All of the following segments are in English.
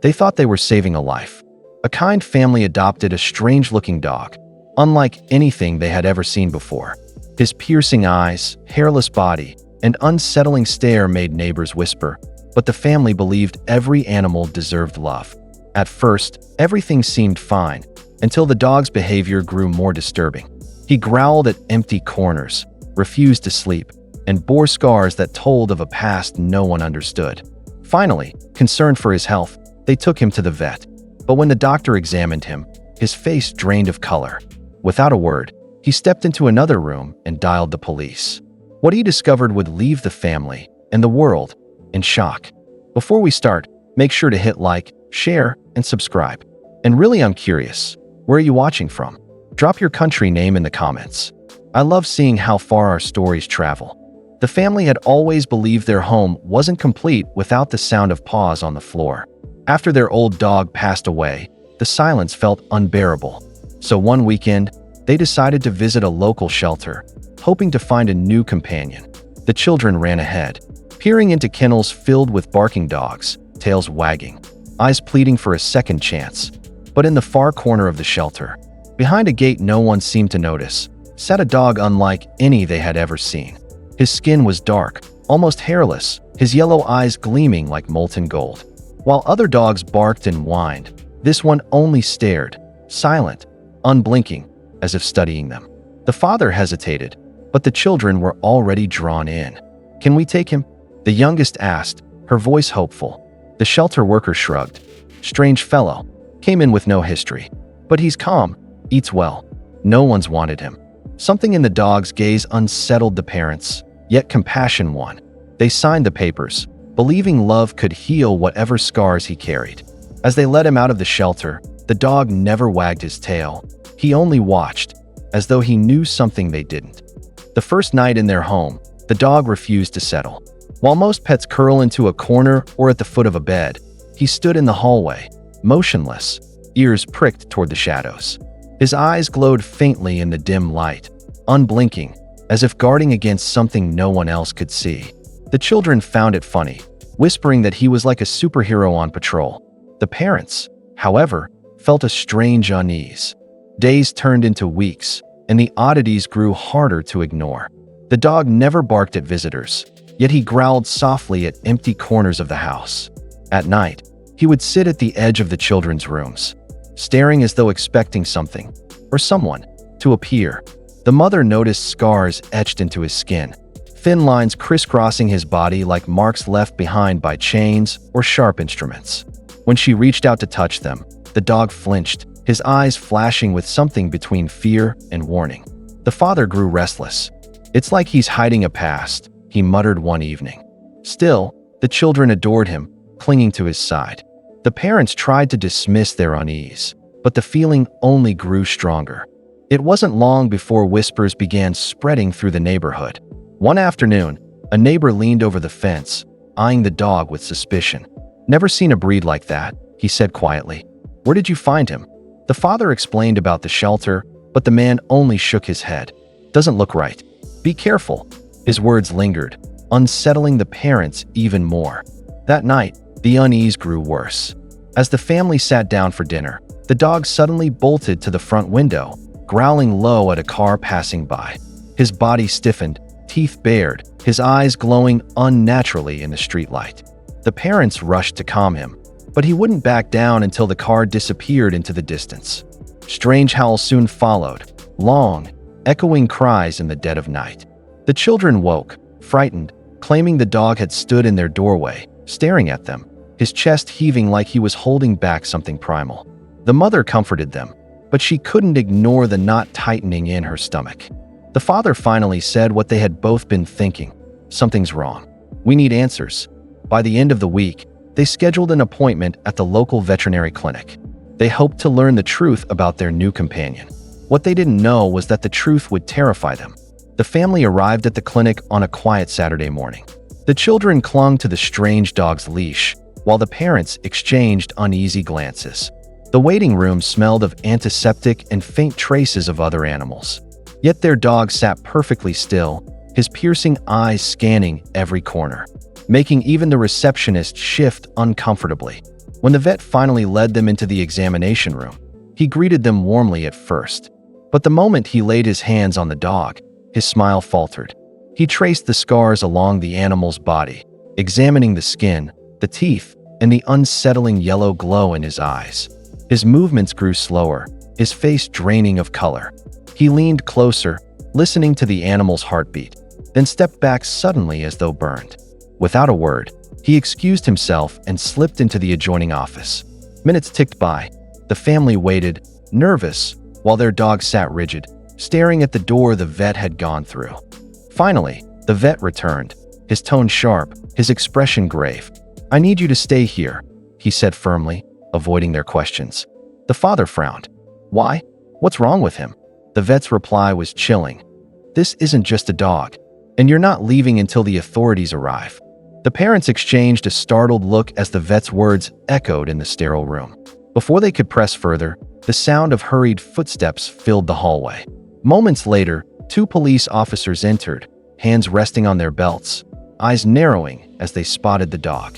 They thought they were saving a life. A kind family adopted a strange-looking dog, unlike anything they had ever seen before. His piercing eyes, hairless body, and unsettling stare made neighbors whisper, but the family believed every animal deserved love. At first, everything seemed fine, until the dog's behavior grew more disturbing. He growled at empty corners, refused to sleep, and bore scars that told of a past no one understood. Finally, concerned for his health, they took him to the vet. But when the doctor examined him, his face drained of color. Without a word, he stepped into another room and dialed the police. What he discovered would leave the family and the world in shock. Before we start, make sure to hit like, share, and subscribe. And really, I'm curious, where are you watching from? Drop your country name in the comments. I love seeing how far our stories travel. The family had always believed their home wasn't complete without the sound of paws on the floor. After their old dog passed away, the silence felt unbearable. So one weekend, they decided to visit a local shelter, hoping to find a new companion. The children ran ahead, peering into kennels filled with barking dogs, tails wagging, eyes pleading for a second chance. But in the far corner of the shelter, behind a gate no one seemed to notice, sat a dog unlike any they had ever seen. His skin was dark, almost hairless, his yellow eyes gleaming like molten gold. While other dogs barked and whined, this one only stared, silent, unblinking, as if studying them. The father hesitated, but the children were already drawn in. "Can we take him?" the youngest asked, her voice hopeful. The shelter worker shrugged. "Strange fellow. Came in with no history. But he's calm, eats well. No one's wanted him." Something in the dog's gaze unsettled the parents, yet compassion won. They signed the papers, believing love could heal whatever scars he carried. As they let him out of the shelter, the dog never wagged his tail. He only watched, as though he knew something they didn't. The first night in their home, the dog refused to settle. While most pets curl into a corner or at the foot of a bed, he stood in the hallway, motionless, ears pricked toward the shadows. His eyes glowed faintly in the dim light, unblinking, as if guarding against something no one else could see. The children found it funny, whispering that he was like a superhero on patrol. The parents, however, felt a strange unease. Days turned into weeks, and the oddities grew harder to ignore. The dog never barked at visitors, yet he growled softly at empty corners of the house. At night, he would sit at the edge of the children's rooms, staring as though expecting something, or someone, to appear. The mother noticed scars etched into his skin, thin lines crisscrossing his body like marks left behind by chains or sharp instruments. When she reached out to touch them, the dog flinched, his eyes flashing with something between fear and warning. The father grew restless. "It's like he's hiding a past," he muttered one evening. Still, the children adored him, clinging to his side. The parents tried to dismiss their unease, but the feeling only grew stronger. It wasn't long before whispers began spreading through the neighborhood. One afternoon, a neighbor leaned over the fence, eyeing the dog with suspicion. "Never seen a breed like that," he said quietly. "Where did you find him?" The father explained about the shelter, but the man only shook his head. "Doesn't look right. Be careful." His words lingered, unsettling the parents even more. That night, the unease grew worse. As the family sat down for dinner, the dog suddenly bolted to the front window, growling low at a car passing by. His body stiffened, teeth bared, his eyes glowing unnaturally in the streetlight. The parents rushed to calm him, but he wouldn't back down until the car disappeared into the distance. Strange howls soon followed, long, echoing cries in the dead of night. The children woke, frightened, claiming the dog had stood in their doorway, staring at them, his chest heaving like he was holding back something primal. The mother comforted them, but she couldn't ignore the knot tightening in her stomach. The father finally said what they had both been thinking. "Something's wrong. We need answers." By the end of the week, they scheduled an appointment at the local veterinary clinic. They hoped to learn the truth about their new companion. What they didn't know was that the truth would terrify them. The family arrived at the clinic on a quiet Saturday morning. The children clung to the strange dog's leash, while the parents exchanged uneasy glances. The waiting room smelled of antiseptic and faint traces of other animals. Yet their dog sat perfectly still, his piercing eyes scanning every corner, making even the receptionist shift uncomfortably. When the vet finally led them into the examination room, he greeted them warmly at first. But the moment he laid his hands on the dog, his smile faltered. He traced the scars along the animal's body, examining the skin, the teeth, and the unsettling yellow glow in his eyes. His movements grew slower, his face draining of color. He leaned closer, listening to the animal's heartbeat, then stepped back suddenly as though burned. Without a word, he excused himself and slipped into the adjoining office. Minutes ticked by. The family waited, nervous, while their dog sat rigid, staring at the door the vet had gone through. Finally, the vet returned, his tone sharp, his expression grave. "I need you to stay here," he said firmly, avoiding their questions. The father frowned. "Why? What's wrong with him?" The vet's reply was chilling. "This isn't just a dog, and you're not leaving until the authorities arrive." The parents exchanged a startled look as the vet's words echoed in the sterile room. Before they could press further, the sound of hurried footsteps filled the hallway. Moments later, 2 police officers entered, hands resting on their belts, eyes narrowing as they spotted the dog.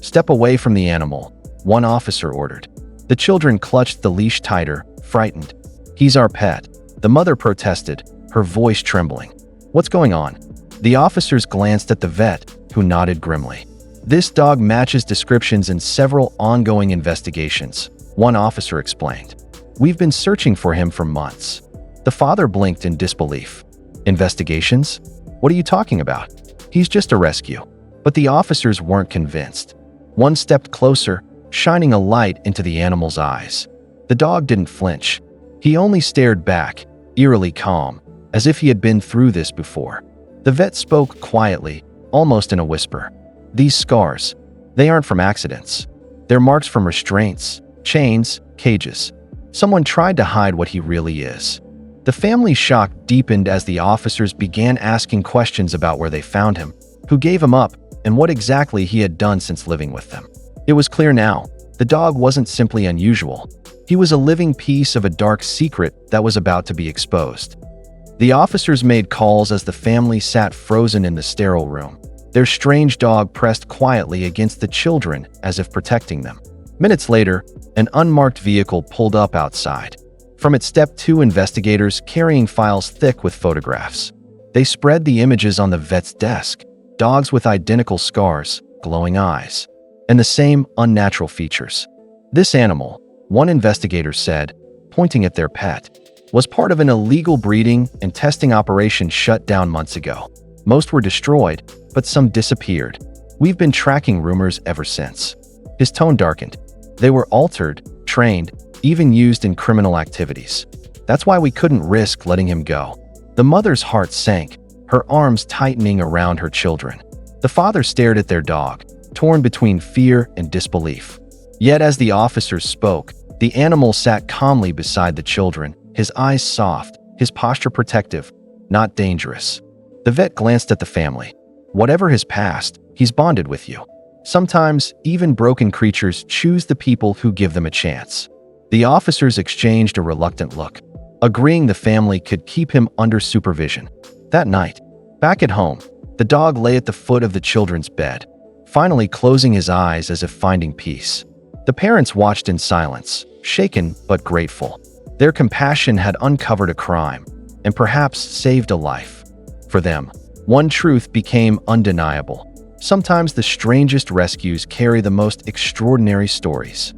"Step away from the animal," one officer ordered. The children clutched the leash tighter, frightened. "He's our pet," the mother protested, her voice trembling. "What's going on?" The officers glanced at the vet, who nodded grimly. "This dog matches descriptions in several ongoing investigations," one officer explained. "We've been searching for him for months." The father blinked in disbelief. "Investigations? What are you talking about? He's just a rescue." But the officers weren't convinced. One stepped closer, shining a light into the animal's eyes. The dog didn't flinch. He only stared back, eerily calm, as if he had been through this before. The vet spoke quietly, almost in a whisper. "These scars, they aren't from accidents. They're marks from restraints, chains, cages. Someone tried to hide what he really is." The family's shock deepened as the officers began asking questions about where they found him, who gave him up, and what exactly he had done since living with them. It was clear now, the dog wasn't simply unusual. He was a living piece of a dark secret that was about to be exposed. The officers made calls as the family sat frozen in the sterile room. Their strange dog pressed quietly against the children as if protecting them. Minutes later, an unmarked vehicle pulled up outside. From it stepped 2 investigators carrying files thick with photographs. They spread the images on the vet's desk. Dogs with identical scars, glowing eyes, and the same unnatural features. "This animal," one investigator said, pointing at their pet, "was part of an illegal breeding and testing operation shut down months ago. Most were destroyed, but some disappeared. We've been tracking rumors ever since." His tone darkened. "They were altered, trained, even used in criminal activities. That's why we couldn't risk letting him go." The mother's heart sank, her arms tightening around her children. The father stared at their dog, torn between fear and disbelief. Yet as the officers spoke, the animal sat calmly beside the children, his eyes soft, his posture protective, not dangerous. The vet glanced at the family. "Whatever his past, he's bonded with you. Sometimes, even broken creatures choose the people who give them a chance." The officers exchanged a reluctant look, agreeing the family could keep him under supervision. That night, back at home, the dog lay at the foot of the children's bed, finally closing his eyes as if finding peace. The parents watched in silence, shaken but grateful. Their compassion had uncovered a crime, and perhaps saved a life. For them, one truth became undeniable. Sometimes the strangest rescues carry the most extraordinary stories.